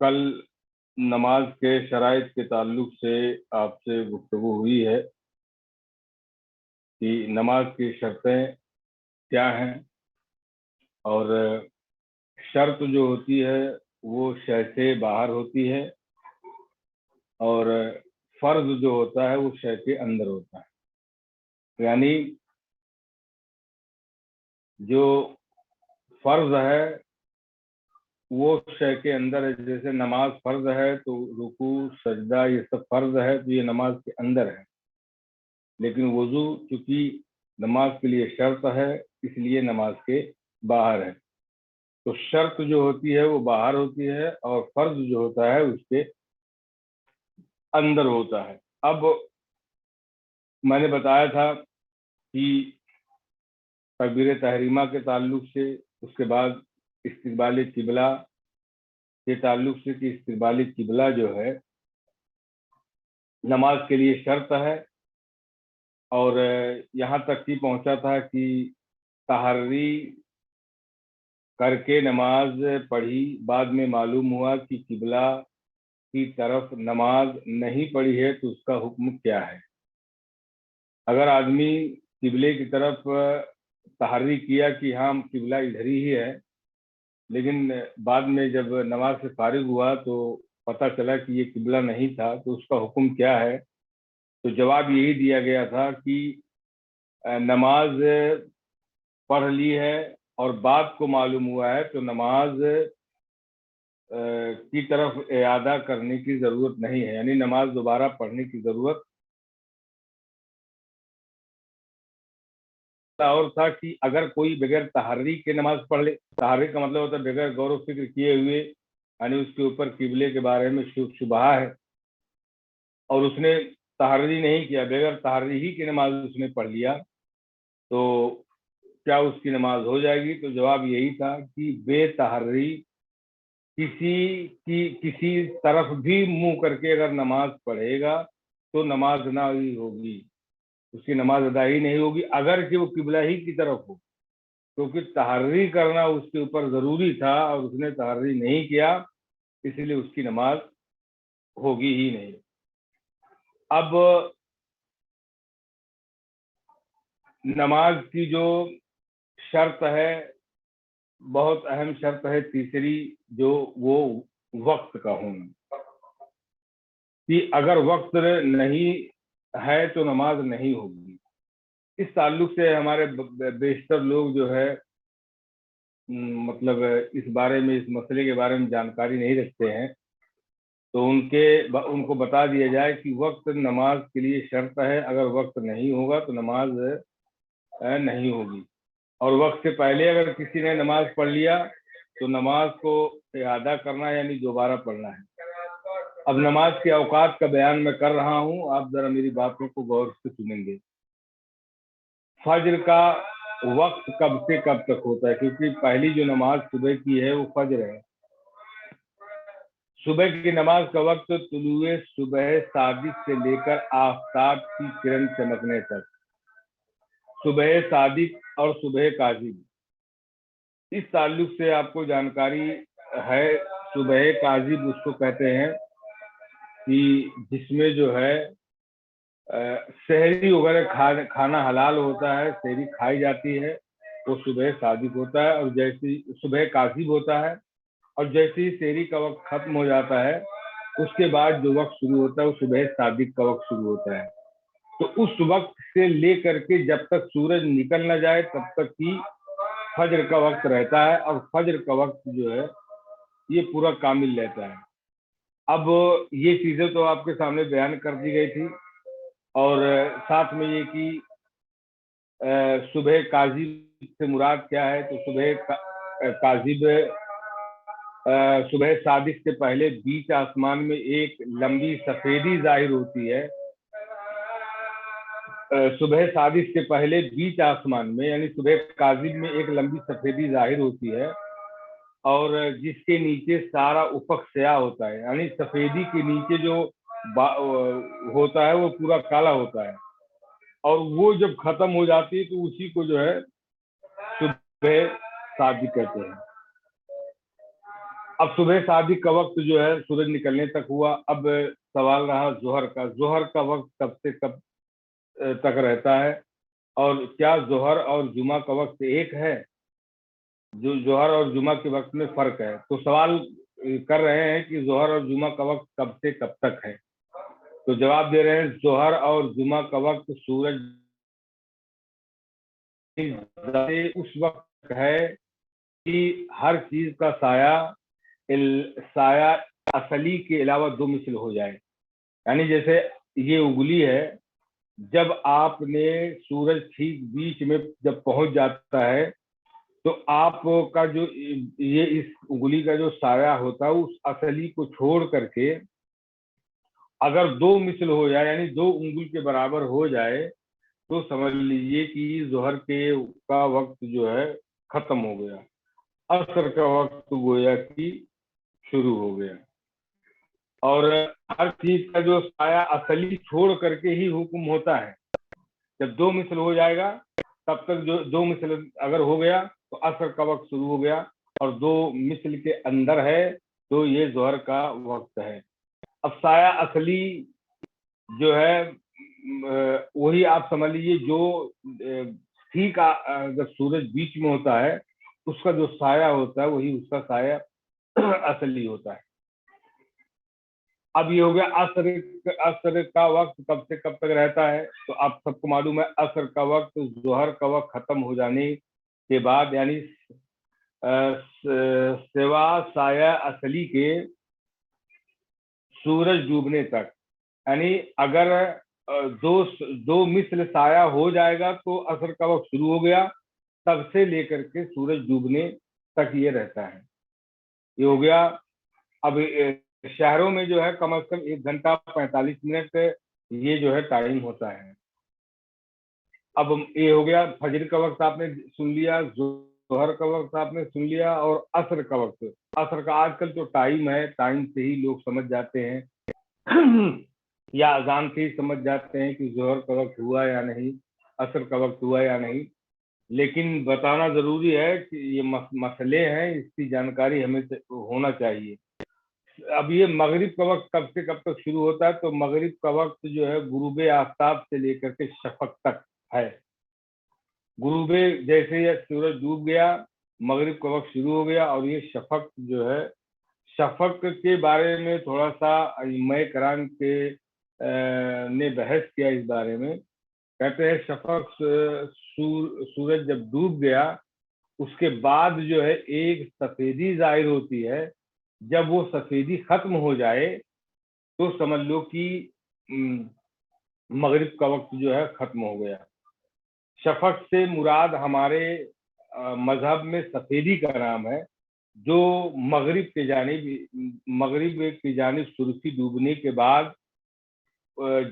کل نماز کے شرائط کے تعلق سے آپ سے گفتگو ہوئی ہے کہ نماز کی شرطیں کیا ہیں، اور شرط جو ہوتی ہے وہ شے سے باہر ہوتی ہے، اور فرض جو ہوتا ہے وہ شے کے اندر ہوتا ہے۔ یعنی جو فرض ہے وہ شے کے اندر ہے، جیسے نماز فرض ہے تو رکوع سجدہ یہ سب فرض ہے، تو یہ نماز کے اندر ہے۔ لیکن وضو چونکہ نماز کے لیے شرط ہے، اس لیے نماز کے باہر ہے۔ تو شرط جو ہوتی ہے وہ باہر ہوتی ہے، اور فرض جو ہوتا ہے اس کے اندر ہوتا ہے۔ اب میں نے بتایا تھا کہ تکبیر تحریمہ کے تعلق سے، اس کے بعد استقبال قبلہ کے تعلق سے کہ استقبال قبلہ جو ہے نماز کے لیے شرط ہے، اور یہاں تک کہ پہنچا تھا کہ تحری کر کے نماز پڑھی، بعد میں معلوم ہوا کہ قبلہ کی طرف نماز نہیں پڑھی ہے تو اس کا حکم کیا ہے۔ اگر آدمی قبلے کی طرف تحری کیا کہ ہاں قبلہ ادھر ہی ہے، لیکن بعد میں جب نماز سے فارغ ہوا تو پتہ چلا کہ یہ قبلہ نہیں تھا، تو اس کا حکم کیا ہے؟ تو جواب یہی دیا گیا تھا کہ نماز پڑھ لی ہے اور بعد کو معلوم ہوا ہے تو نماز کی طرف اعادہ کرنے کی ضرورت نہیں ہے، یعنی نماز دوبارہ پڑھنے کی ضرورت۔ اور تھا کہ اگر کوئی بغیر تحری کے نماز پڑھ لے، تحری کا مطلب ہوتا ہے بغیر غور و فکر کیے ہوئے، یعنی اس کے اوپر قبلے کے بارے میں شبہ ہے اور اس نے تحری نہیں کیا، بغیر تحری ہی کی نماز اس نے پڑھ لیا، تو کیا اس کی نماز ہو جائے گی؟ تو جواب یہی تھا کہ بے تحری کسی طرف بھی منہ کر کے اگر نماز پڑھے گا تو نماز نہ ہی ہوگی، اس کی نماز ادا ہی نہیں ہوگی، اگر کہ وہ قبلہ ہی کی طرف ہو، کیونکہ تحری کرنا اس کے اوپر ضروری تھا اور اس نے تحری نہیں کیا، اس لیے اس کی نماز ہوگی ہی نہیں۔ اب نماز کی جو شرط ہے، بہت اہم شرط ہے تیسری، جو وہ وقت کا ہونا، کہ اگر وقت نہیں ہے تو نماز نہیں ہوگی۔ اس تعلق سے ہمارے بیشتر لوگ جو ہے مطلب اس بارے میں، اس مسئلے کے بارے میں جانکاری نہیں رکھتے ہیں، تو ان کو بتا دیا جائے کہ وقت نماز کے لیے شرط ہے، اگر وقت نہیں ہوگا تو نماز نہیں ہوگی۔ اور وقت سے پہلے اگر کسی نے نماز پڑھ لیا تو نماز کو اعادہ کرنا یعنی دوبارہ پڑھنا ہے۔ اب نماز کے اوقات کا بیان میں کر رہا ہوں، آپ ذرا میری باتوں کو غور سے سنیں گے۔ فجر کا وقت کب سے کب تک ہوتا ہے؟ کیونکہ پہلی جو نماز صبح کی ہے وہ فجر ہے۔ صبح کی نماز کا وقت طلوع صبح صادق سے لے کر آفتاب کی کرن چمکنے تک، صبح صادق اور صبح کاذب، اس تعلق سے آپ کو جانکاری ہے۔ صبح کاذب اس کو کہتے ہیں کہ جس میں جو ہے سحری وغیرہ کھانا حلال ہوتا ہے، سحری کھائی جاتی ہے، وہ صبح صادق ہوتا ہے، اور جیسی صبح کاذب ہوتا ہے، اور جیسے ہی سحری کا وقت ختم ہو جاتا ہے اس کے بعد جو وقت شروع ہوتا ہے وہ صبح صادق کا وقت شروع ہوتا ہے۔ تو اس وقت سے لے کر کے جب تک سورج نکل نہ جائے تب تک ہی فجر کا وقت رہتا ہے، اور فجر کا وقت جو ہے یہ پورا کامل رہتا ہے۔ اب یہ چیزیں تو آپ کے سامنے بیان کر دی گئی تھی، اور ساتھ میں یہ کہ صبح کاذب سے مراد کیا ہے؟ تو صبح کاذب صبح صادق سے پہلے بیچ آسمان میں ایک لمبی سفیدی ظاہر ہوتی ہے۔ صبح صادق سے پہلے بیچ آسمان میں یعنی صبح کاذب میں ایک لمبی سفیدی ظاہر ہوتی ہے، اور جس کے نیچے سارا افق سیاہ ہوتا ہے، یعنی سفیدی کے نیچے جو ہوتا ہے وہ پورا کالا ہوتا ہے، اور وہ جب ختم ہو جاتی ہے تو اسی کو جو ہے صبح صادق کہتے ہیں۔ اب صبح صادق کا وقت جو ہے سورج نکلنے تک ہوا. اب سوال رہا ظہر کا وقت کب سے کب تک رہتا ہے, اور کیا ظہر اور جمعہ کا وقت ایک ہے؟ جو ظہر اور جمعہ کے وقت میں فرق ہے. تو سوال کر رہے ہیں کہ ظہر اور جمعہ کا وقت کب سے کب تک ہے. تو جواب دے رہے ہیں ظہر اور جمعہ کا وقت سورج اس وقت ہے کہ ہر چیز کا سایہ اصلی کے علاوہ دو مثل ہو جائے. یعنی جیسے یہ اگلی ہے, جب آپ نے سورج ٹھیک بیچ میں جب پہنچ جاتا ہے تو آپ کا جو یہ اس انگلی کا جو سایہ ہوتا ہے اس اصلی کو چھوڑ کر کے اگر دو مثل ہو جائے, یعنی دو انگل کے برابر ہو جائے, تو سمجھ لیجیے کہ ظہر کا وقت جو ہے ختم ہو گیا, عصر کا وقت گویا کہ شروع ہو گیا. اور ہر چیز کا جو سایہ اصلی چھوڑ کر کے ہی حکم ہوتا ہے. جب دو مثل ہو جائے گا تب تک جو دو مثل اگر ہو گیا تو عصر کا وقت شروع ہو گیا, اور دو مثل کے اندر ہے تو یہ ظہر کا وقت ہے. اب سایہ اصلی جو ہے وہی آپ سمجھ لیجیے جو ٹھیک اگر سورج بیچ میں ہوتا ہے اس کا جو سایہ ہوتا ہے وہی اس کا سایہ اصلی ہوتا ہے. اب یہ ہو گیا عصر کا وقت کب سے کب تک رہتا ہے. تو آپ سب کو معلوم ہے عصر کا وقت ظہر کا وقت ختم ہو جانے کے بعد, یعنی سوا سایہ اصلی کے سورج ڈوبنے تک. یعنی اگر دو مثل سایہ ہو جائے گا تو عصر کا وقت شروع ہو گیا, تب سے لے کر کے سورج ڈوبنے تک یہ رہتا ہے. یہ ہو گیا. اب شہروں میں جو ہے کم از کم 1 گھنٹہ 45 منٹ یہ جو ہے ٹائم ہوتا ہے. اب یہ ہو گیا فجر کا وقت آپ نے سن لیا, ظہر کا وقت آپ نے سن لیا, اور عصر کا وقت. عصر کا آج کل جو ٹائم ہے ٹائم سے ہی لوگ سمجھ جاتے ہیں یا اذان سے ہی سمجھ جاتے ہیں کہ ظہر کا وقت ہوا یا نہیں, عصر کا وقت ہوا یا نہیں. لیکن بتانا ضروری ہے کہ یہ مسئلے ہیں, اس کی جانکاری ہمیں ہونا چاہیے. اب یہ مغرب کا وقت کب سے کب تک شروع ہوتا ہے, تو مغرب کا وقت جو ہے غروب آفتاب سے لے کر کے شفق تک ہے. غروب جیسے یہ سورج ڈوب گیا مغرب کا وقت شروع ہو گیا. اور یہ شفق جو ہے, شفق کے بارے میں تھوڑا سا ائمہ کرام کے نے بحث کیا اس بارے میں. کہتے ہیں شفق سورج جب ڈوب گیا اس کے بعد جو ہے ایک سفیدی ظاہر ہوتی ہے. جب وہ سفیدی ختم ہو جائے تو سمجھ لو کہ مغرب کا وقت جو ہے ختم ہو گیا. شفق سے مراد ہمارے مذہب میں سفیدی کا نام ہے, جو مغرب کی جانب سرخی ڈوبنے کے بعد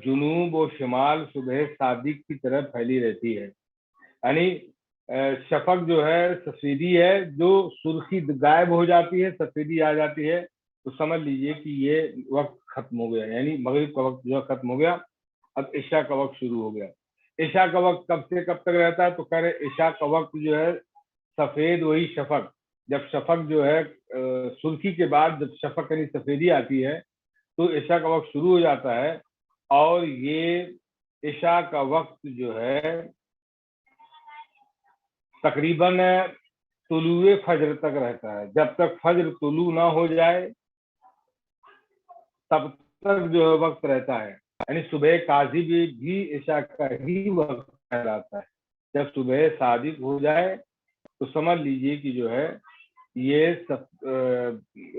جنوب و شمال صبح صادق کی طرف پھیلی رہتی ہے. یعنی شفق جو ہے سفیدی ہے, جو سرخی غائب ہو جاتی ہے سفیدی آ جاتی ہے, تو سمجھ لیجئے کہ یہ وقت ختم ہو گیا, یعنی مغرب کا وقت جو ہے ختم ہو گیا. اب عشاء کا وقت شروع ہو گیا. عشاء کا وقت کب سے کب تک رہتا ہے, تو کہہ رہے عشاء کا وقت جو ہے سفید وہی شفق, جب شفق جو ہے سرخی کے بعد جب شفق یعنی سفیدی آتی ہے تو عشاء کا وقت شروع ہو جاتا ہے. اور یہ عشاء کا وقت جو ہے تقریباً طلوع فجر تک رہتا ہے. جب تک فجر طلوع نہ ہو جائے تب تک جو وقت رہتا ہے. یعنی صبح کاذب بھی عشاء کا ہی وقت کہلاتا ہے. جب صبح صادق ہو جائے تو سمجھ لیجیے کہ جو ہے یہ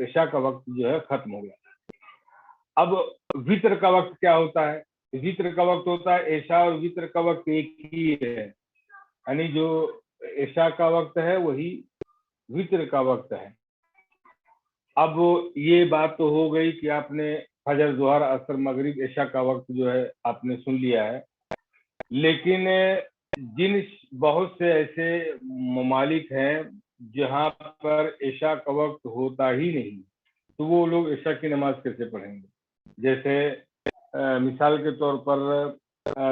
عشاء کا وقت جو ہے ختم ہو گیا. اب وطر کا وقت کیا ہوتا ہے؟ وطر کا وقت ہوتا ہے عشاء اور وطر کا وقت ایک ہی ہے. یعنی جو عشاء کا وقت ہے وہی وطر کا وقت ہے. اب یہ بات تو ہو گئی کہ آپ نے فجر ظہر عصر مغرب عشاء کا وقت جو ہے آپ نے سن لیا ہے. لیکن جن بہت سے ایسے ممالک ہیں جہاں پر عشاء کا وقت ہوتا ہی نہیں, تو وہ لوگ عشاء کی نماز کیسے پڑھیں گے؟ جیسے مثال کے طور پر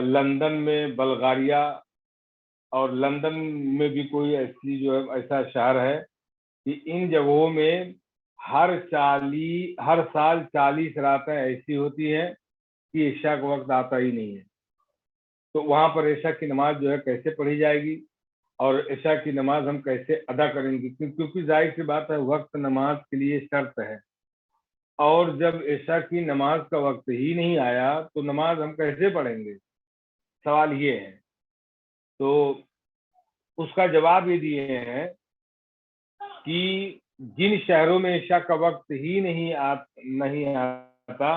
لندن میں بلغاریہ اور لندن میں بھی کوئی ایسی جو ہے ایسا شہر ہے کہ ان جگہوں میں ہر سال 40 راتیں ایسی ہوتی ہیں کہ عشاء کا وقت آتا ہی نہیں ہے. تو وہاں پر عشاء کی نماز جو ہے کیسے پڑھی جائے گی اور عشاء کی نماز ہم کیسے ادا کریں گے؟ کیونکہ ظاہر سی بات ہے وقت نماز کے لیے شرط ہے، اور جب عشاء کی نماز کا وقت ہی نہیں آیا تو نماز ہم کیسے پڑھیں گے؟ سوال یہ ہے. تو اس کا جواب یہ دیے ہیں کہ جن شہروں میں عشاء کا وقت ہی نہیں آتا،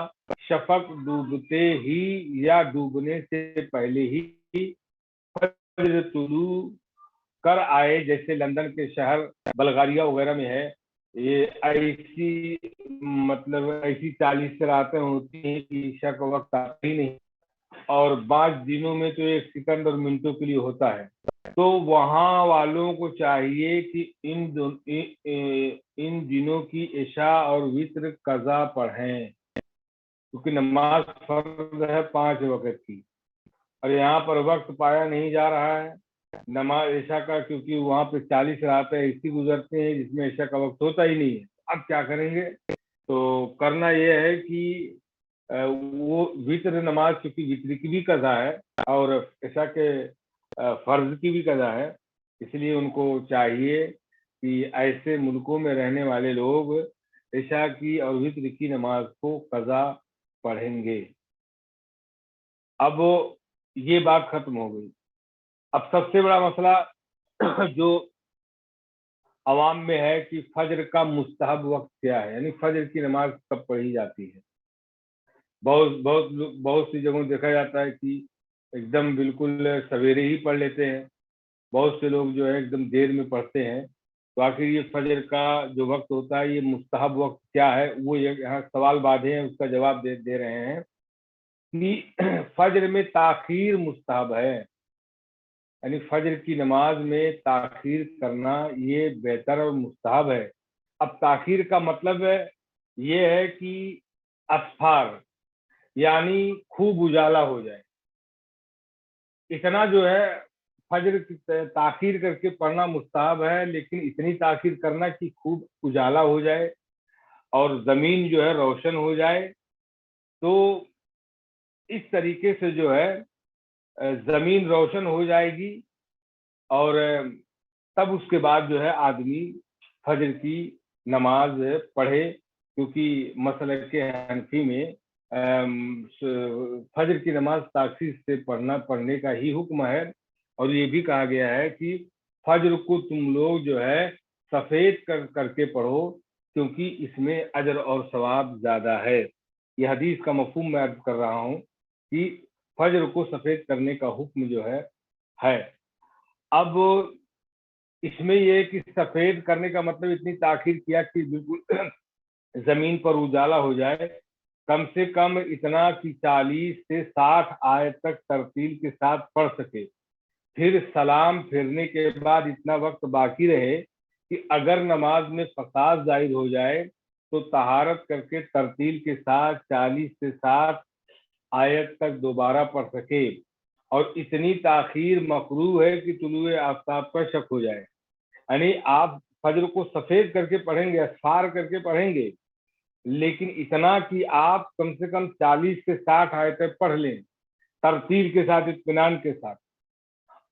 شفق ڈوبتے ہی یا ڈوبنے سے پہلے ہی فجر طلوع کر آئے، جیسے لندن کے شہر بلغاریہ وغیرہ میں ہے، یہ ایسی 40 راتیں ہوتی ہیں کہ عشاء کا وقت آتا ہی نہیں، اور بعض دنوں میں تو 1 سیکنڈ اور منٹوں کے لیے ہوتا ہے. تو وہاں والوں کو چاہیے کہ ان دنوں کی عشاء اور وتر قضا پڑھیں، کیونکہ نماز فرض ہے 5 وقت کی، اور یہاں پر وقت پایا نہیں جا رہا ہے نماز عشاء کا، کیونکہ وہاں پہ 40 راتیں ایسی گزرتے ہیں جس میں عشاء کا وقت ہوتا ہی نہیں ہے. اب کیا کریں گے؟ تو کرنا یہ ہے کہ وہ وتر نماز، کیونکہ وتر کی بھی قضا ہے اور عشاء کے فرض کی بھی قضا ہے، اس لیے ان کو چاہیے کہ ایسے ملکوں میں رہنے والے لوگ عشاء کی اور وتر کی نماز کو قضا پڑھیں گے. اب یہ بات ختم ہو گئی. اب سب سے بڑا مسئلہ جو عوام میں ہے کہ فجر کا مستحب وقت کیا ہے، یعنی فجر کی نماز کب پڑھی جاتی ہے. بہت سی جگہوں دیکھا جاتا ہے کہ ایک دم بالکل سویرے ہی پڑھ لیتے ہیں، بہت سے لوگ جو ہے ایک دم دیر میں پڑھتے ہیں. تو آخر یہ فجر کا جو وقت ہوتا ہے، یہ مستحب وقت کیا ہے؟ وہ یہاں سوال باندھے ہیں، اس کا جواب دے رہے ہیں کہ فجر میں تاخیر مستحب ہے، یعنی فجر کی نماز میں تاخیر کرنا یہ بہتر اور مستحب ہے. اب تاخیر کا مطلب یہ ہے کہ اسفار، یعنی خوب اجالا ہو جائے، اتنا جو ہے فجر کی تاخیر کر کے پڑھنا مستحب ہے، لیکن اتنی تاخیر کرنا کہ خوب اجالا ہو جائے اور زمین جو ہے روشن ہو جائے. تو اس طریقے سے جو ہے زمین روشن ہو جائے گی، اور تب اس کے بعد جو ہے آدمی فجر کی نماز پڑھے، کیونکہ مسلک حنفی میں فجر کی نماز تاخیر سے پڑھنے کا ہی حکم ہے. اور یہ بھی کہا گیا ہے کہ فجر کو تم لوگ جو ہے سفید کر کے پڑھو، کیونکہ اس میں اجر اور ثواب زیادہ ہے. یہ حدیث کا مفہوم میں عرض کر رہا ہوں کہ فجر کو سفید کرنے کا حکم جو ہے. اب اس میں یہ کہ سفید کرنے کا مطلب اتنی تاخیر کیا کہ بالکل زمین پر اجالا ہو جائے، کم سے کم اتنا کہ 40 سے 60 آیت تک ترتیل کے ساتھ پڑھ سکے. پھر سلام پھرنے کے بعد اتنا وقت باقی رہے کہ اگر نماز میں فساد ظاہر ہو جائے تو طہارت کر کے ترتیل کے ساتھ 40 سے 60 آیت تک دوبارہ پڑھ سکے. اور اتنی تاخیر مکروہ ہے کہ طلوع آفتاب پر شک ہو جائے، یعنی آپ فجر کو سفید کر کے پڑھیں گے، اسفار کر کے پڑھیں گے، لیکن اتنا کہ آپ کم سے کم 40 سے 60 آیتیں پڑھ لیں ترتیل کے ساتھ، اطمینان کے ساتھ،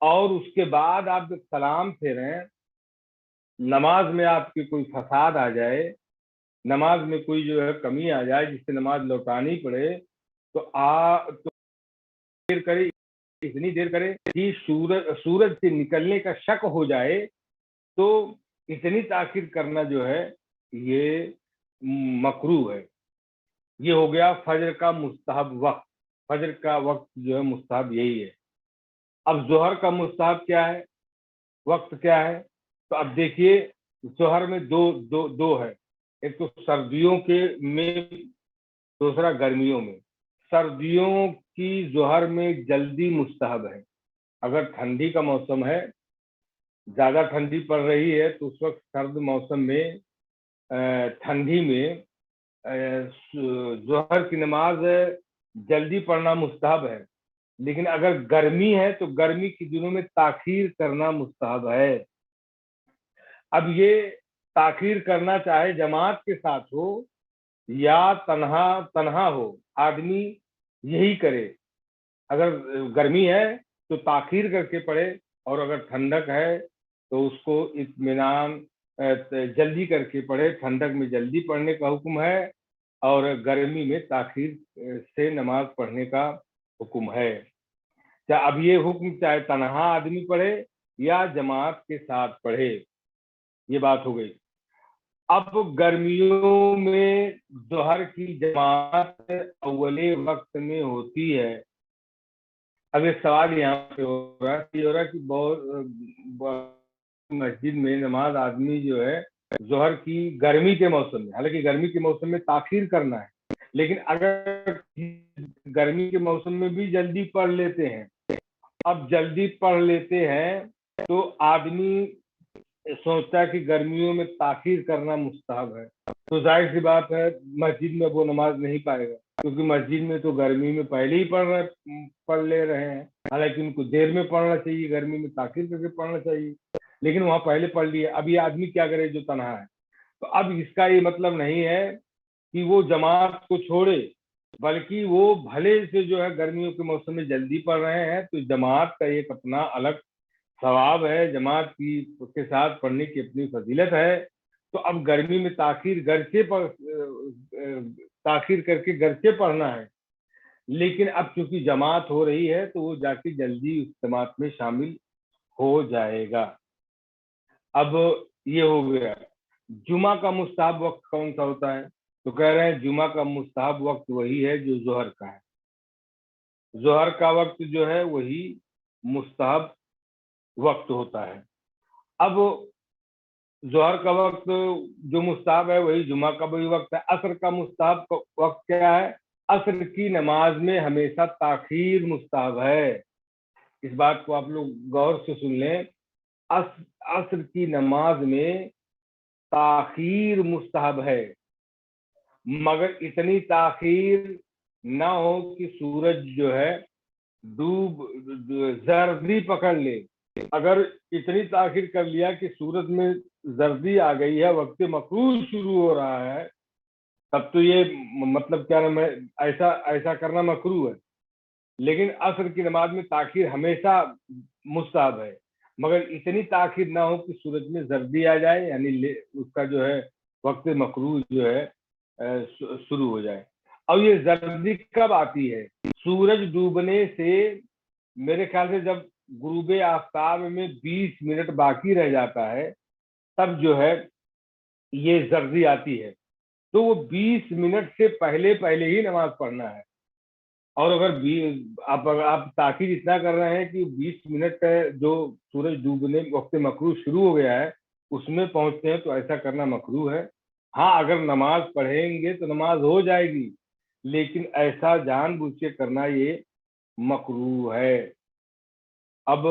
اور اس کے بعد آپ جب سلام پھیریں، نماز میں آپ کی کوئی فساد آ جائے، نماز میں کوئی جو ہے کمی آ جائے جس سے نماز لوٹانی پڑے، تو دیر کرے، اتنی دیر کرے کہ سورج سے نکلنے کا شک ہو جائے، تو اتنی تاخیر کرنا جو ہے یہ مکروہ ہے. یہ ہو گیا فجر کا مستحب وقت. فجر کا وقت جو ہے مستحب یہی ہے. اب ظہر کا مستحب کیا ہے، وقت کیا ہے؟ تو اب دیکھیے ظہر میں دو ہے، ایک تو سردیوں کے میں، دوسرا گرمیوں میں. سردیوں کی ظہر میں جلدی مستحب ہے. اگر ٹھنڈی کا موسم ہے، زیادہ ٹھنڈی پڑ رہی ہے، تو اس وقت سرد موسم میں ٹھنڈی میں ظہر کی نماز جلدی پڑھنا مستحب ہے. لیکن اگر گرمی ہے تو گرمی کے دنوں میں تاخیر کرنا مستحب ہے. اب یہ تاخیر کرنا چاہے جماعت کے ساتھ ہو یا تنہا ہو، آدمی یہی کرے۔ اگر گرمی ہے تو تاخیر کر کے پڑھے، اور اگر ٹھنڈک ہے تو اس کو اطمینان جلدی کر کے پڑھے۔ ٹھنڈک میں جلدی پڑھنے کا حکم ہے، اور گرمی میں تاخیر سے نماز پڑھنے کا حکم ہے۔ اب یہ حکم چاہے تنہا آدمی پڑھے یا جماعت کے ساتھ پڑھے، یہ بات ہو گئی۔ اب گرمیوں میں ظہر کی جماعت اولے وقت میں ہوتی ہے۔ اب ایک سوال یہاں پہ ہو رہا ہے کہ بہت مسجد میں نماز آدمی جو ہے ظہر کی گرمی کے موسم میں، حالانکہ گرمی کے موسم میں تاخیر کرنا ہے، لیکن اگر گرمی کے موسم میں بھی جلدی پڑھ لیتے ہیں، اب جلدی پڑھ لیتے ہیں تو آدمی سوچتا ہے کہ گرمیوں میں تاخیر کرنا مستحب ہے، تو ظاہر سی بات ہے مسجد میں وہ نماز نہیں پائے گا، کیونکہ مسجد میں تو گرمی میں پہلے ہی پڑھ لے رہے ہیں۔ حالانکہ ان کو دیر میں پڑھنا چاہیے، گرمی میں تاخیر کر کے پڑھنا چاہیے، لیکن وہاں پہلے پڑھ لیے۔ اب یہ آدمی کیا کرے جو تنہا ہے؟ تو اب اس کا یہ مطلب نہیں ہے کہ وہ جماعت کو چھوڑے، بلکہ وہ بھلے سے جو ہے گرمیوں کے موسم میں جلدی پڑھ رہے ہیں تو جماعت کا ایک اپنا الگ ثواب ہے، جماعت کے ساتھ پڑھنے کی اپنی فضیلت ہے۔ تو اب گرمی میں تاخیر کر کے گرچہ پڑھنا ہے، لیکن اب چونکہ جماعت ہو رہی ہے تو وہ جا کے جلدی اس جماعت میں شامل ہو جائے گا۔ اب یہ ہو گیا۔ جمعہ کا مستحب وقت کون سا ہوتا ہے؟ تو کہہ رہے ہیں جمعہ کا مستحب وقت وہی ہے جو ظہر کا ہے۔ ظہر کا وقت جو ہے وہی مستحب وقت ہوتا ہے۔ اب ظہر کا وقت جو مستحب ہے وہی جمعہ کا بھی وقت ہے۔ عصر کا مستحب وقت کیا ہے؟ عصر کی نماز میں ہمیشہ تاخیر مستحب ہے۔ اس بات کو آپ لوگ غور سے سن لیں، عصر کی نماز میں تاخیر مستحب ہے، مگر اتنی تاخیر نہ ہو کہ سورج جو ہے زردی پکڑ لے۔ اگر اتنی تاخیر کر لیا کہ سورج میں زردی آ گئی ہے، وقت مکروہ شروع ہو رہا ہے، تب تو یہ مطلب کیا نام ہے، ایسا کرنا مکروہ ہے۔ لیکن عصر کی نماز میں تاخیر ہمیشہ مستحب ہے، مگر اتنی تاخیر نہ ہو کہ سورج میں زردی آ جائے، یعنی اس کا جو ہے وقت مکروہ جو ہے شروع ہو جائے۔ اور یہ زردی کب آتی ہے؟ سورج ڈوبنے سے میرے خیال سے جب غروب آفتاب میں 20 منٹ باقی رہ جاتا ہے تب جو ہے یہ زردی آتی ہے، تو وہ 20 منٹ سے پہلے ہی نماز پڑھنا ہے۔ اور اگر آپ تاخیر اتنا کر رہے ہیں کہ 20 منٹ جو سورج ڈوبنے وقت مکروہ شروع ہو گیا ہے اس میں پہنچتے ہیں تو ایسا کرنا مکروہ ہے۔ ہاں اگر نماز پڑھیں گے تو نماز ہو جائے گی، لیکن ایسا جان بوجھ کے کرنا یہ مکروہ ہے۔ اب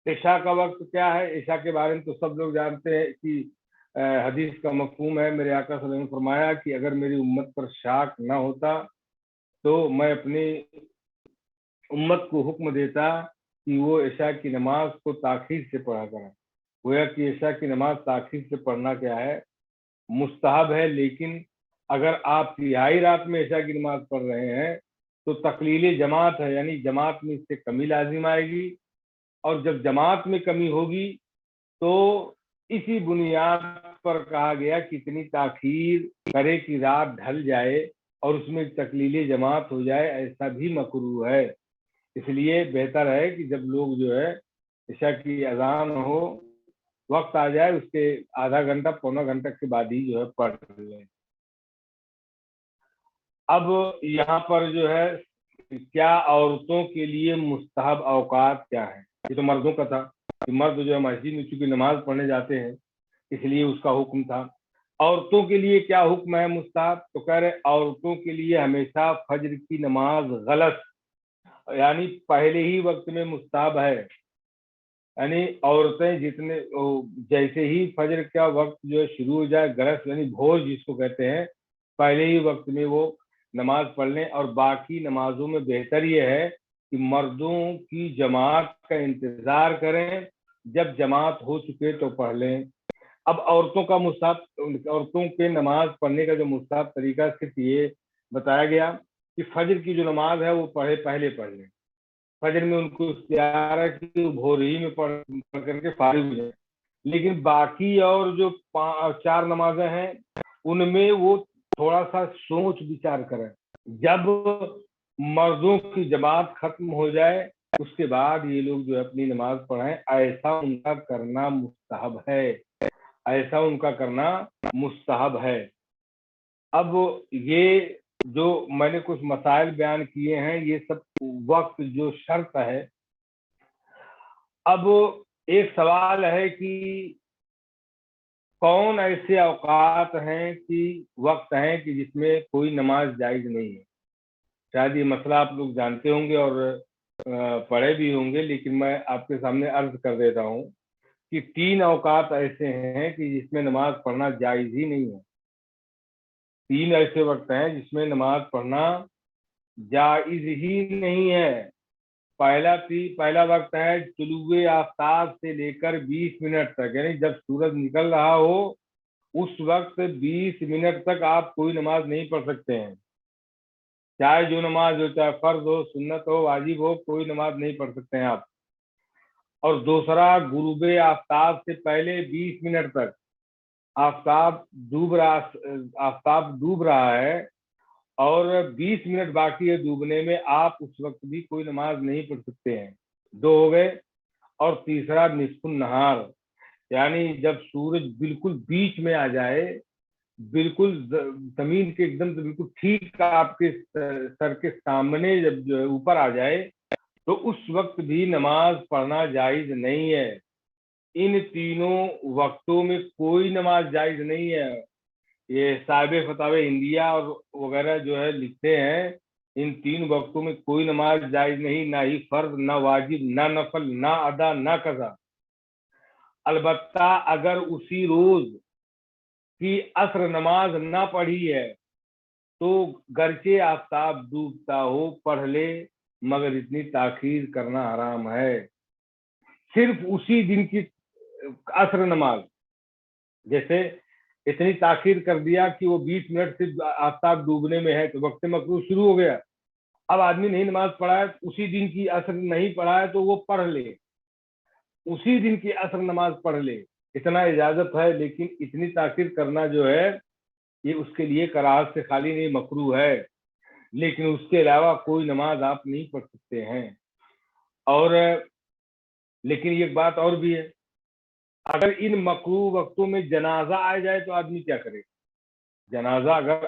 عشاء کا وقت کیا ہے؟ عشاء کے بارے میں تو سب لوگ جانتے ہیں کہ حدیث کا مفہوم ہے، میرے آقا صلی اللہ علیہ وسلم نے فرمایا کہ اگر میری امت پر شاک نہ ہوتا تو میں اپنی امت کو حکم دیتا کہ وہ عشاء کی نماز کو تاخیر سے پڑھا کریں۔ گویا کہ عشاء کی نماز تاخیر سے پڑھنا کیا ہے؟ مستحب ہے، لیکن اگر آپ تہائی رات میں عشاء کی نماز پڑھ رہے ہیں تو تقلیل جماعت ہے، یعنی جماعت میں اس سے کمی لازم آئے گی، اور جب جماعت میں کمی ہوگی تو اسی بنیاد پر کہا گیا کہ اتنی تاخیر کرے کہ رات ڈھل جائے اور اس میں تقلیل جماعت ہو جائے، ایسا بھی مکروہ ہے۔ اس لیے بہتر ہے کہ جب لوگ جو ہے عشاء کی اذان ہو، وقت آ جائے، اس کے آدھا گھنٹہ پونا گھنٹہ کے بعد ہی جو ہے پڑھ لیں۔ اب یہاں پر جو ہے کیا عورتوں کے لیے مستحب اوقات کیا ہیں؟ یہ تو مردوں کا تھا کہ مرد جو ہے مسجد میں چونکہ نماز پڑھنے جاتے ہیں اس لیے اس کا حکم تھا۔ عورتوں کے لیے کیا حکم ہے مستحب؟ تو کہہ رہے عورتوں کے لیے ہمیشہ فجر کی نماز غلط، یعنی پہلے ہی وقت میں مستحب ہے، یعنی عورتیں جیسے ہی فجر کا وقت جو شروع ہو جائے، غلط یعنی بھوج جس کو کہتے ہیں، پہلے ہی وقت میں وہ نماز پڑھ لیں۔ اور باقی نمازوں میں بہتر یہ ہے کہ مردوں کی جماعت کا انتظار کریں، جب جماعت ہو چکے تو پڑھ لیں۔ اب عورتوں کے نماز پڑھنے کا جو مستحب طریقہ صرف یہ بتایا گیا کہ فجر کی جو نماز ہے وہ پہلے پڑھ لیں. فجر میں ان کو اختیار ہے کہ وہ بھور ہی میں پڑھ کر کے فارغ ہو جائیں. لیکن باقی اور جو 4 نمازیں ہیں ان میں وہ تھوڑا سا سوچ بچار کریں. جب مردوں کی جماعت ختم ہو جائے اس کے بعد یہ لوگ جو اپنی نماز پڑھیں. ایسا ان کا کرنا مستحب ہے. ایسا ان کا کرنا مستحب ہے. اب یہ جو میں نے کچھ مسائل بیان کیے ہیں یہ سب وقت جو شرط ہے. اب ایک سوال ہے کہ کون ایسے اوقات ہیں کہ وقت ہیں کہ جس میں کوئی نماز جائز نہیں ہے. شاید یہ مسئلہ آپ لوگ جانتے ہوں گے اور پڑھے بھی ہوں گے، لیکن میں آپ کے سامنے عرض کر دیتا ہوں کہ 3 اوقات ایسے ہیں کہ جس میں نماز پڑھنا جائز ہی نہیں ہے. 3 ایسے وقت ہیں جس میں نماز پڑھنا جائز ہی نہیں ہے. پہلا وقت ہے طلوع آفتاب سے لے کر 20 منٹ تک، یعنی جب سورج نکل رہا ہو اس وقت 20 منٹ تک آپ کوئی نماز نہیں پڑھ سکتے ہیں. چاہے جو نماز ہو، چاہے فرض ہو، سنت ہو، واجب ہو، کوئی نماز نہیں پڑھ سکتے ہیں آپ. اور دوسرا غروب آفتاب سے پہلے 20 منٹ تک آفتاب ڈوب رہا ہے اور 20 منٹ باقی ہے ڈوبنے میں، آپ اس وقت بھی کوئی نماز نہیں پڑھ سکتے ہیں. 2 ہو گئے. اور تیسرا نصف النہار، یعنی جب سورج بالکل بیچ میں آ جائے، بالکل زمین کے ایک دم سے بالکل ٹھیک آپ کے سر کے سامنے جب جو ہے اوپر آ جائے تو اس وقت بھی نماز پڑھنا جائز نہیں ہے. ان تینوں وقتوں میں کوئی نماز جائز نہیں ہے. یہ صاحب فتاوی ہندیہ اور وغیرہ جو ہے لکھتے ہیں ان 3 وقتوں میں کوئی نماز جائز نہیں، نہ ہی فرض، نہ واجب، نہ نفل، نہ ادا، نہ قضا. البتہ اگر اسی روز کی عصر نماز نہ پڑھی ہے تو گرچہ آفتاب ڈوبتا ہو پڑھ لے، مگر اتنی تاخیر کرنا حرام ہے. صرف اسی دن کی عصر نماز، جیسے اتنی تاخیر کر دیا کہ وہ 20 منٹ سے آفتاب ڈوبنے میں ہے تو وقت مکروہ شروع ہو گیا. اب آدمی نہیں نماز پڑھا ہے، اسی دن کی عصر نہیں پڑھا ہے تو وہ پڑھ لے، اسی دن کی عصر نماز پڑھ لے، اتنا اجازت ہے. لیکن اتنی تاخیر کرنا جو ہے یہ اس کے لیے کراہت سے خالی نہیں، مکروہ ہے. لیکن اس کے علاوہ کوئی نماز آپ نہیں پڑھ سکتے ہیں. اور لیکن یہ بات اور بھی ہے، اگر ان مکروہ وقتوں میں جنازہ آ جائے تو آدمی کیا کرے؟ جنازہ اگر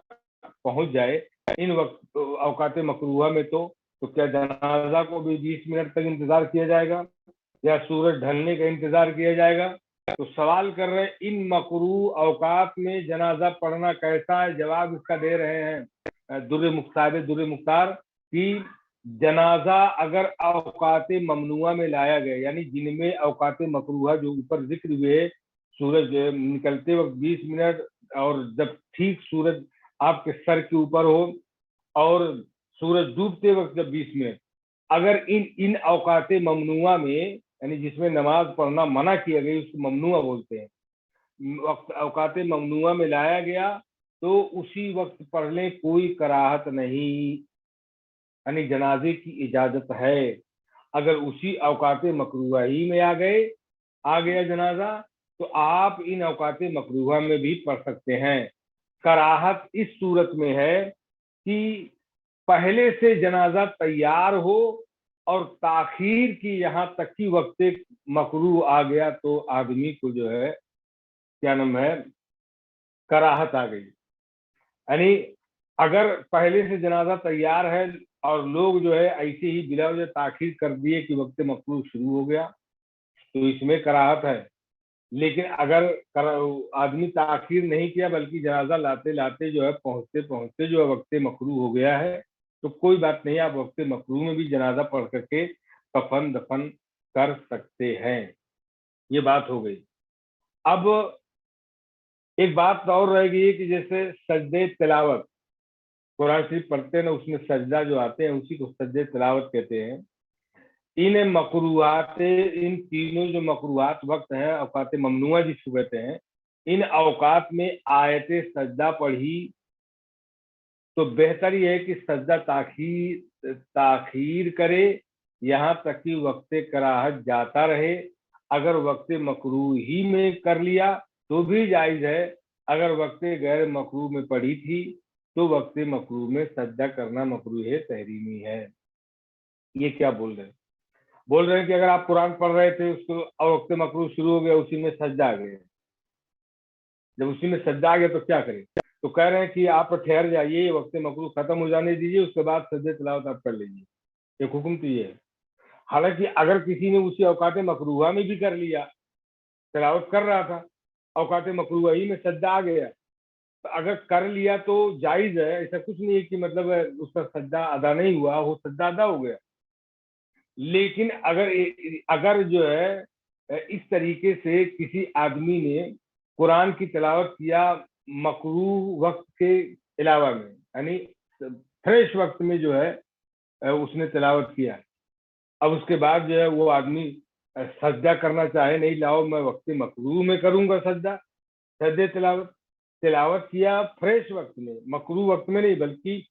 پہنچ جائے ان وقت اوقات مکروہ میں تو کیا جنازہ کو بھی 20 منٹ تک انتظار کیا جائے گا یا سورج ڈھلنے کا انتظار کیا جائے گا؟ تو سوال کر رہے ہیں ان مکروہ اوقات میں جنازہ پڑھنا کیسا ہے. جواب اس کا دے رہے ہیں در مختار کہ جنازہ اگر اوقات ممنوعہ میں لایا گیا، یعنی جن میں اوقات مکروہ جو اوپر ذکر ہوئے، سورج نکلتے وقت 20 منٹ اور جب ٹھیک سورج آپ کے سر کے اوپر ہو اور سورج ڈوبتے وقت جب 20 منٹ، اگر ان اوقات ممنوعہ میں، یعنی جس میں نماز پڑھنا منع کیا گیا اس کو ممنوعہ بولتے ہیں، اوقات ممنوعہ میں لایا گیا تو اسی وقت پڑھ لیں، کوئی کراہت نہیں، یعنی جنازے کی اجازت ہے. اگر اسی اوقات مکروہ ہی میں آ گیا جنازہ تو آپ ان اوقات مکروہ میں بھی پڑھ سکتے ہیں. کراہت اس صورت میں ہے کہ پہلے سے جنازہ تیار ہو اور تاخیر کی یہاں تک کہ وقت مکروہ آ گیا تو آدمی کو جو ہے کیا نام ہے کراہت آ گئی. یعنی اگر پہلے سے جنازہ تیار ہے اور لوگ جو ہے ایسے ہی بلا وجہ تاخیر کر دیے کہ وقت مکروہ شروع ہو گیا تو اس میں کراہت ہے. لیکن اگر آدمی تاخیر نہیں کیا بلکہ جنازہ لاتے لاتے جو ہے پہنچتے جو ہے وقت مکروہ ہو گیا ہے تو کوئی بات نہیں، آپ وقت مکروہ میں بھی جنازہ پڑھ کر کے کفن دفن کر سکتے ہیں. یہ بات ہو گئی. اب ایک بات اور رہ گئی کہ جیسے سجدے تلاوت، قرآن شریف پڑھتے ہیں نا، اس میں سجدہ جو آتے ہیں اسی کو سجدے تلاوت کہتے ہیں. ان مکروہات، ان تینوں جو مکروہات وقت ہیں اوقات ممنوعہ جس کو کہتے ہیں، ان اوقات میں آیت سجدہ پڑھی تو بہتر یہ ہے کہ سجدہ تاخیر کرے یہاں تک کہ وقت کراہت جاتا رہے. اگر وقت مکروہ ہی میں کر لیا تو بھی جائز ہے. اگر وقت غیر مکروہ میں پڑھی تھی تو وقت مکروہ میں سجدہ کرنا مکروہ تحریمی ہے. یہ کیا بول رہے ہیں؟ بول رہے ہیں کہ اگر آپ قرآن پڑھ رہے تھے اس کو اور وقت مکروہ شروع ہو گیا, اسی میں سجدہ آ گیا, جب اسی میں سجدہ آ گیا تو کیا کریں؟ تو کہہ رہے ہیں کہ آپ ٹھہر جائیے, وقت مکروہ ختم ہو جانے دیجیے, اس کے بعد سجدہ تلاوت آپ کر لیجیے. ایک حکم تو یہ ہے. حالانکہ اگر کسی نے اسی اوقات مکروہہ میں بھی کر لیا, تلاوت کر رہا تھا, اوقات مکروہہ ہی میں سجدہ آ گیا, تو اگر کر لیا تو جائز ہے, ایسا کچھ نہیں ہے کہ مطلب اس کا سجدہ ادا نہیں ہوا, وہ سجدہ ادا ہو گیا. لیکن اگر جو ہے اس طریقے سے کسی آدمی نے قرآن کی تلاوت کیا مکروہ وقت کے علاوہ میں, یعنی فریش وقت میں جو ہے اس نے تلاوت کیا, اب اس کے بعد جو ہے وہ آدمی سجدہ کرنا چاہے, نہیں لاؤ میں وقت مکروہ میں کروں گا سجدہ تلاوت کیا فریش وقت میں, مکروہ وقت میں نہیں بلکہ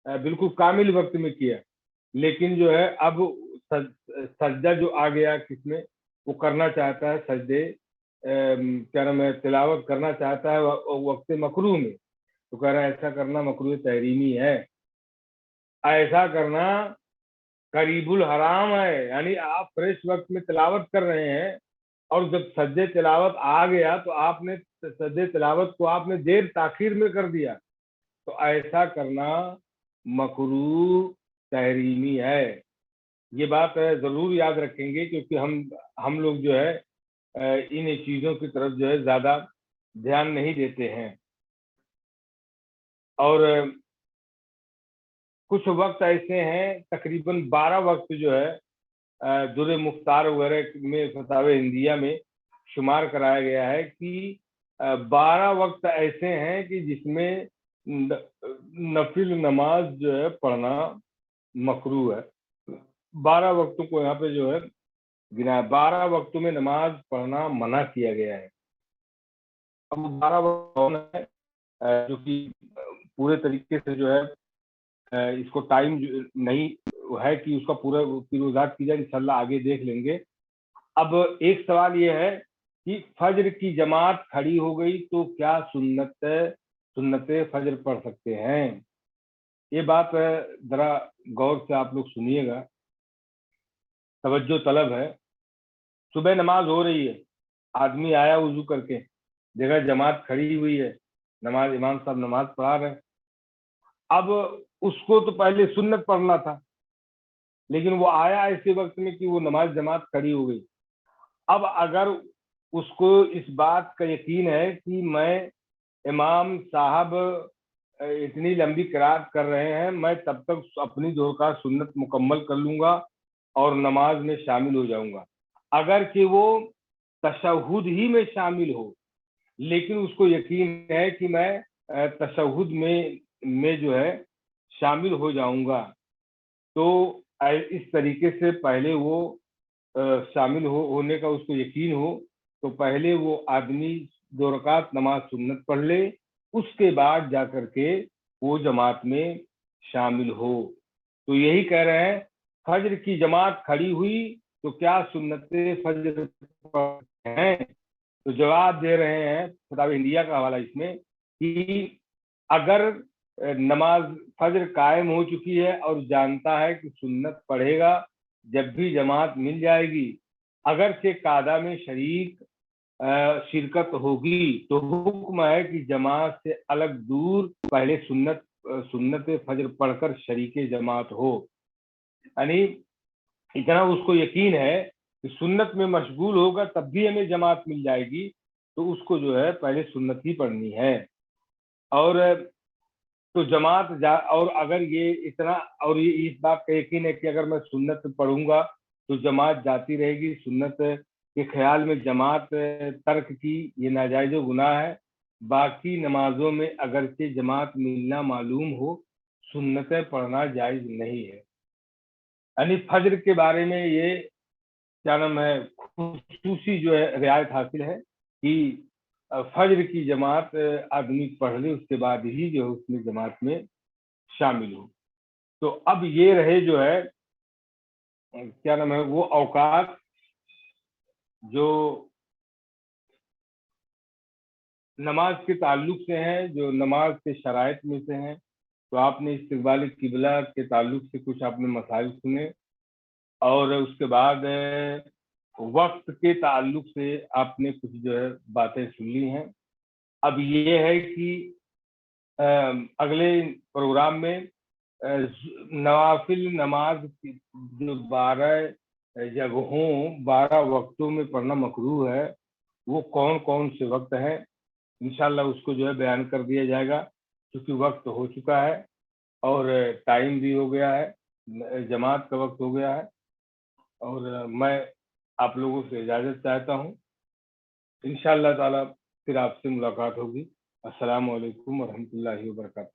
بالکل کامل وقت میں کیا, لیکن جو ہے اب سجدہ جو آ گیا کس میں, وہ کرنا چاہتا ہے سجدے کیا نام ہے تلاوت کرنا چاہتا ہے وقت مکروہ میں, تو کہہ رہا ہے ایسا کرنا مکروہ تحریمی ہے. ایسا کرنا قریب الحرام ہے, یعنی آپ فریش وقت میں تلاوت کر رہے ہیں اور جب سجدے تلاوت آ گیا تو آپ نے سجدے تلاوت کو آپ نے دیر تاخیر میں کر دیا, تو ایسا کرنا مکروہ تحریمی ہے. یہ بات ضرور یاد رکھیں گے کیونکہ ہم لوگ جو ہے ان چیزوں کی طرف جو ہے زیادہ دھیان نہیں دیتے ہیں. اور کچھ وقت ایسے ہیں, تقریباً 12 وقت جو ہے در مختار وغیرہ میں فتاوی ہندیہ میں شمار کرایا گیا ہے کہ 12 وقت ایسے ہیں کہ جس میں نفل نماز جو ہے پڑھنا مکروہ ہے. 12 وقتوں کو یہاں پہ جو ہے گنا, 12 وقتوں میں نماز پڑھنا منع کیا گیا ہے. اب 12 وقت ہے جو کہ پورے طریقے سے جو ہے اس کو ٹائم نہیں ہے کہ اس کا پورا وضاحت کی جائے, انشاءاللہ آگے دیکھ لیں گے. اب ایک سوال یہ ہے کہ فجر کی جماعت کھڑی ہو گئی تو کیا سنت فجر پڑھ سکتے ہیں؟ یہ بات ذرا غور سے آپ لوگ سنیے گا, توجہ طلب ہے. صبح نماز ہو رہی ہے, آدمی آیا وضو کر کے, دیکھا جماعت کھڑی ہوئی ہے, نماز امام صاحب نماز پڑھا رہے ہیں. اب اس کو تو پہلے سنت پڑھنا تھا, لیکن وہ آیا ایسے وقت میں کہ وہ نماز جماعت کھڑی ہو گئی. اب اگر اس کو اس بات کا یقین ہے کہ میں امام صاحب اتنی لمبی قرات کر رہے ہیں, میں تب تک اپنی 2 رکعت سنت مکمل کر لوں گا اور نماز میں شامل ہو جاؤں گا, اگر کہ وہ تشہد ہی میں شامل ہو, لیکن اس کو یقین ہے کہ میں تشہد میں جو ہے شامل ہو جاؤں گا, تو اس طریقے سے پہلے وہ شامل ہونے کا اس کو یقین ہو تو پہلے وہ آدمی 2 رکعت نماز سنت پڑھ لے, اس کے بعد جا کر کے وہ جماعت میں شامل ہو. تو یہی کہہ رہے ہیں فجر کی جماعت کھڑی ہوئی تو کیا سنت فجر ہیں؟ تو جواب دے رہے ہیں فتاوی ہندیہ کا حوالہ اس میں کہ اگر نماز فجر قائم ہو چکی ہے اور جانتا ہے کہ سنت پڑھے گا جب بھی جماعت مل جائے گی, اگرچہ قعدہ میں شرکت ہوگی تو حکم ہے کہ جماعت سے الگ دور پہلے سنت فجر پڑھ کر شریک جماعت ہو. یعنی اتنا اس کو یقین ہے کہ سنت میں مشغول ہوگا تب بھی ہمیں جماعت مل جائے گی, تو اس کو جو ہے پہلے سنت ہی پڑھنی ہے. اور تو جماعت اور اگر یہ اتنا اور یہ اس بات کا یقین ہے کہ اگر میں سنت پڑھوں گا تو جماعت جاتی رہے گی, سنت کے خیال میں جماعت ترک کی یہ ناجائز و گناہ ہے. باقی نمازوں میں اگرچہ جماعت ملنا معلوم ہو, سنتیں پڑھنا جائز نہیں ہے. یعنی فجر کے بارے میں یہ کیا نام ہے خصوصی جو ہے رعایت حاصل ہے کہ فجر کی جماعت آدمی پڑھ لے، اس کے بعد ہی جو ہے اس میں جماعت میں شامل ہو. تو اب یہ رہے جو ہے کیا نام ہے وہ اوقات جو نماز کے تعلق سے ہیں، جو نماز کے شرائط میں سے ہیں. تو آپ نے استقبال قبلہ کے تعلق سے کچھ آپ نے مسائل سنے، اور اس کے بعد وقت کے تعلق سے آپ نے کچھ جو ہے باتیں سن لی ہیں. اب یہ ہے کہ اگلے پروگرام میں نوافل نماز جو 12 جگہوں 12 وقتوں میں پڑھنا مکروہ ہے، وہ کون کون سے وقت ہیں، انشاءاللہ اس کو جو ہے بیان کر دیا جائے گا، کیونکہ وقت ہو چکا ہے اور ٹائم بھی ہو گیا ہے، جماعت کا وقت ہو گیا ہے. اور میں آپ لوگوں سے اجازت چاہتا ہوں. انشاءاللہ تعالی پھر آپ سے ملاقات ہوگی. السلام علیکم ورحمۃ اللہ وبرکاتہ.